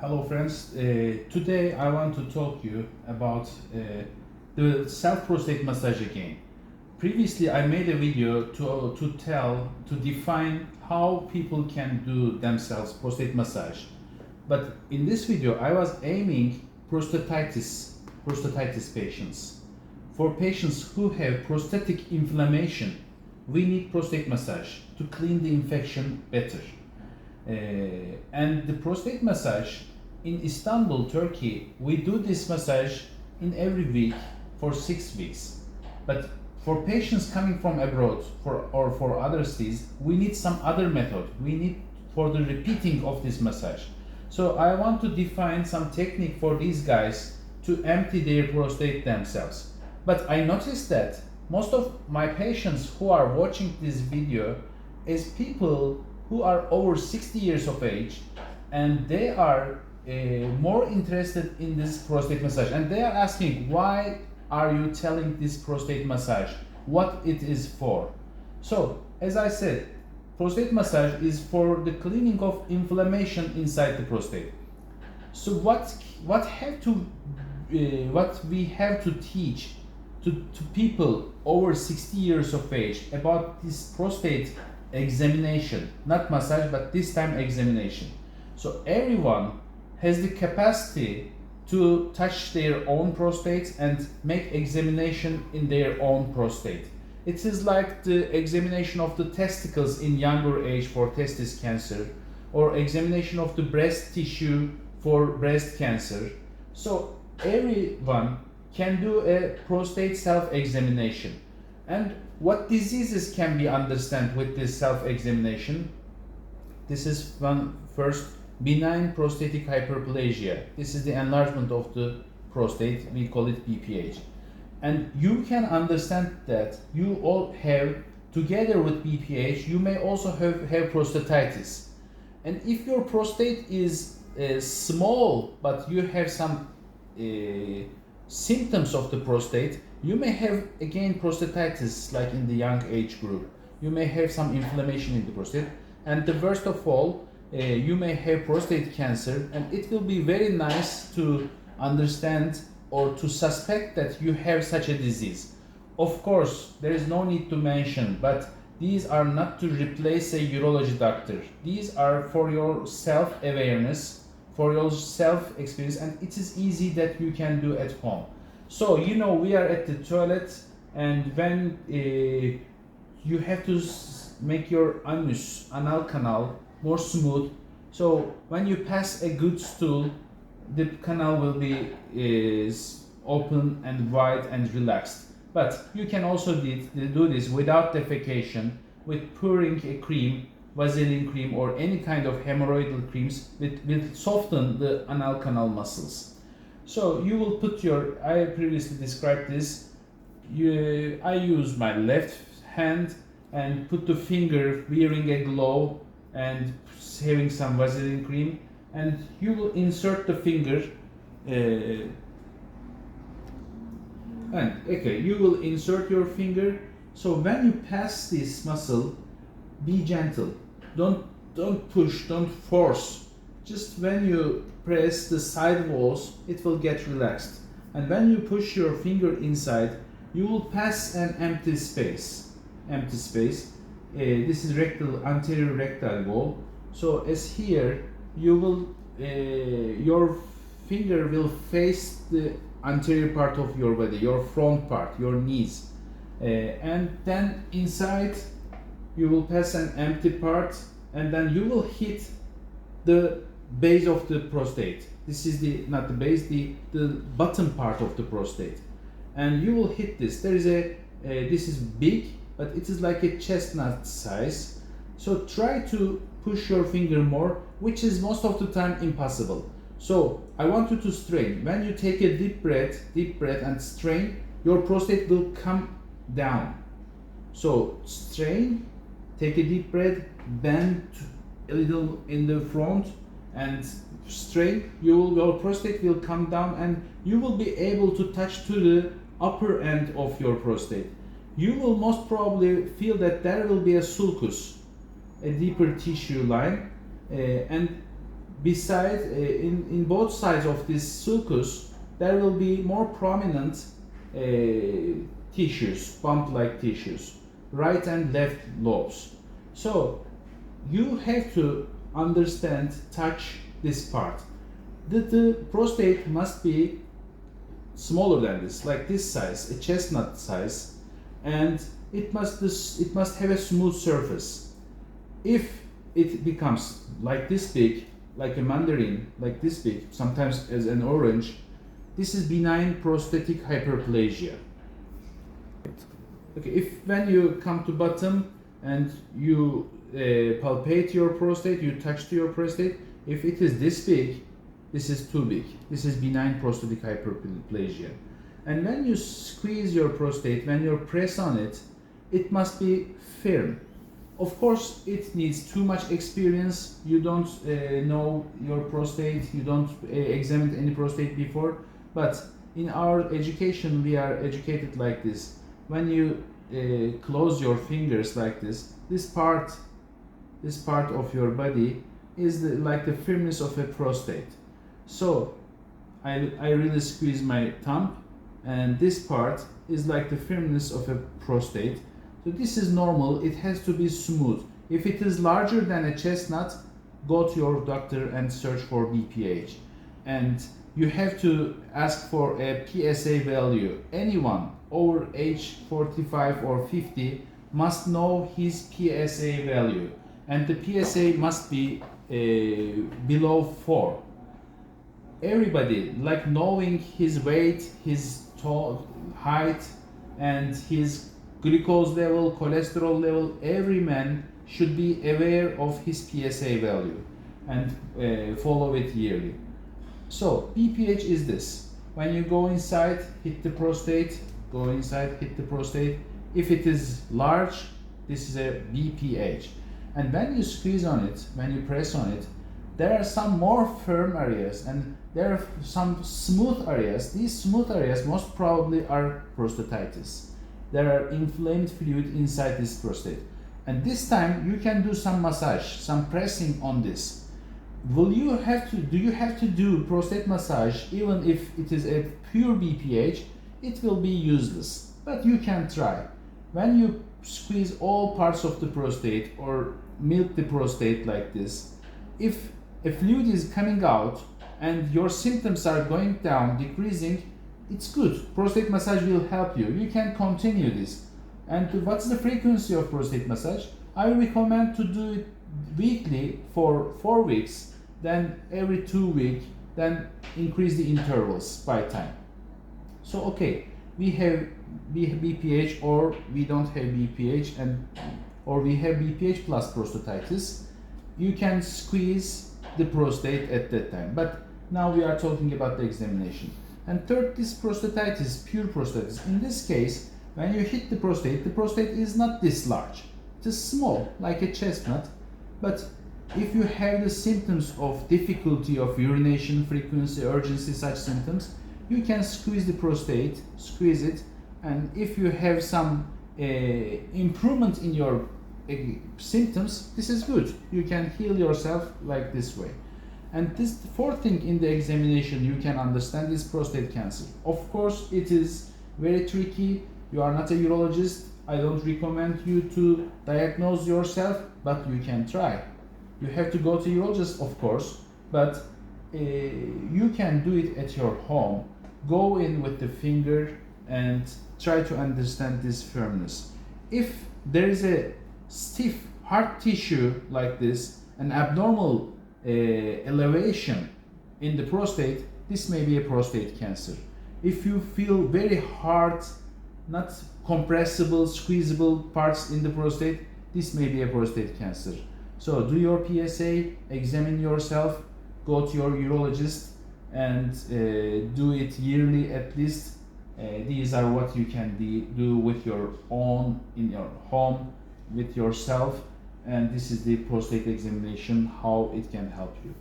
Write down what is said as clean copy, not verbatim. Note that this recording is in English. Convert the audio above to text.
Hello friends, today I want to talk to you about the self-prostate massage again. Previously I made a video to define how people can do themselves prostate massage. But in this video I was aiming prostatitis patients. For patients who have prostatic inflammation, we need prostate massage to clean the infection better. And the prostate massage in Istanbul, Turkey, we do this massage in every week for 6 weeks. But for patients coming from abroad or for other cities, we need some other method. We need for the repeating of this massage. So I want to define some technique for these guys to empty their prostate themselves. But I noticed that most of my patients who are watching this video is people who are over 60 years of age, and they are more interested in this prostate massage, and they are asking, why are you telling this prostate massage, what it is for? So as I said, prostate massage is for the cleaning of inflammation inside the prostate. So what we have to teach to people over 60 years of age about this prostate examination, not massage, but this time examination. So everyone has the capacity to touch their own prostate and make examination in their own prostate. It is like the examination of the testicles in younger age for testis cancer, or examination of the breast tissue for breast cancer. So everyone can do a prostate self-examination. And what diseases can be understood with this self-examination? This is first, benign prostatic hyperplasia. This is the enlargement of the prostate. We call it BPH. And you can understand that you all have, together with BPH, you may also have prostatitis. And if your prostate is small, but you have some symptoms of the prostate, you may have again prostatitis, like in the young age group. You may have some inflammation in the prostate, and the worst of all, you may have prostate cancer, and it will be very nice to understand or to suspect that you have such a disease. Of course, there is no need to mention, but these are not to replace a urology doctor. These are for your self-awareness, for your self-experience, and it is easy that you can do at home. So, we are at the toilet, and when you have to make your anal canal more smooth. So when you pass a good stool, the canal will be open and wide and relaxed. But you can also do this without defecation, with pouring a cream, Vaseline cream, or any kind of hemorrhoidal creams will soften the anal canal muscles. So you will put I previously described this, I use my left hand and put the finger wearing a glove and having some Vaseline cream, and you will insert the finger you will insert your finger. So when you pass this muscle, be gentle, don't push, don't force. Just when you press the side walls, it will get relaxed, and when you push your finger inside, you will pass an empty space. This is anterior rectal wall. So as here, you will your finger will face the anterior part of your body, your front part, your knees, and then inside you will pass an empty part, and then you will hit the base of the prostate. This is not the base, the bottom part of the prostate, and you will hit this. There is this is big, but it is like a chestnut size. So try to push your finger more, which is most of the time impossible. So I want you to strain. When you take a deep breath and strain, your prostate will come down. So strain, take a deep breath, bend a little in the front and strain. Your prostate will come down, and you will be able to touch to the upper end of your prostate. You will most probably feel that there will be a sulcus, a deeper tissue line, and Besides, in both sides of this sulcus, there will be more prominent tissues, bump-like tissues, right and left lobes. So you have to understand, touch this part. The prostate must be smaller than this, like this size, a chestnut size, and it must have a smooth surface. If it becomes like this big, like a mandarin, like this big, sometimes as an orange, this is benign prostatic hyperplasia. Okay, if when you come to bottom and you palpate your prostate, you touch to your prostate, if it is this big, this is too big. This is benign prostatic hyperplasia. And when you squeeze your prostate, when you press on it, it must be firm. Of course, it needs too much experience. You don't know your prostate, you don't examine any prostate before, but in our education, we are educated like this. When you close your fingers like this part of your body is like the firmness of a prostate. So I really squeeze my thumb, and this part is like the firmness of a prostate. So this is normal, it has to be smooth. If it is larger than a chestnut, go to your doctor and search for BPH. And you have to ask for a PSA value. Anyone over age 45 or 50 must know his PSA value. And the PSA must be below 4. Everybody, like knowing his weight, his tall, height, and his glucose level, cholesterol level, every man should be aware of his PSA value and follow it yearly. So BPH is this. When you go inside, hit the prostate, go inside, hit the prostate. If it is large, this is a BPH. And when you squeeze on it, when you press on it, there are some more firm areas and there are some smooth areas. These smooth areas most probably are prostatitis. There are inflamed fluid inside this prostate. And this time you can do some massage, some pressing on this. Do you have to do prostate massage even if it is a pure BPH? It will be useless, but you can try. When you squeeze all parts of the prostate or milk the prostate like this, if a fluid is coming out and your symptoms are going down, decreasing, it's good. Prostate massage will help you. You can continue this. And what's the frequency of prostate massage? I recommend to do it weekly for 4 weeks, then every 2 weeks, then increase the intervals by time. So okay, we have BPH or we don't have BPH, or we have BPH plus prostatitis. You can squeeze the prostate at that time. But now we are talking about the examination. And third, this prostatitis, pure prostatitis. In this case, when you hit the prostate is not this large. It is small, like a chestnut. But if you have the symptoms of difficulty of urination, frequency, urgency, such symptoms, you can squeeze the prostate, squeeze it, and if you have some improvement in your symptoms, this is good. You can heal yourself like this way. And this fourth thing in the examination you can understand is prostate cancer. Of course, it is very tricky. You are not a urologist. I don't recommend you to diagnose yourself, but you can try. You have to go to urologist, of course, but you can do it at your home. Go in with the finger and try to understand this firmness. If there is a stiff hard tissue like this, an abnormal elevation in the prostate, this may be a prostate cancer. If you feel very hard, not compressible, squeezable parts in the prostate, this may be a prostate cancer. So do your PSA, examine yourself, go to your urologist, and do it yearly at least. These are what you can do with your own, in your home, with yourself. And this is the prostate examination, how it can help you.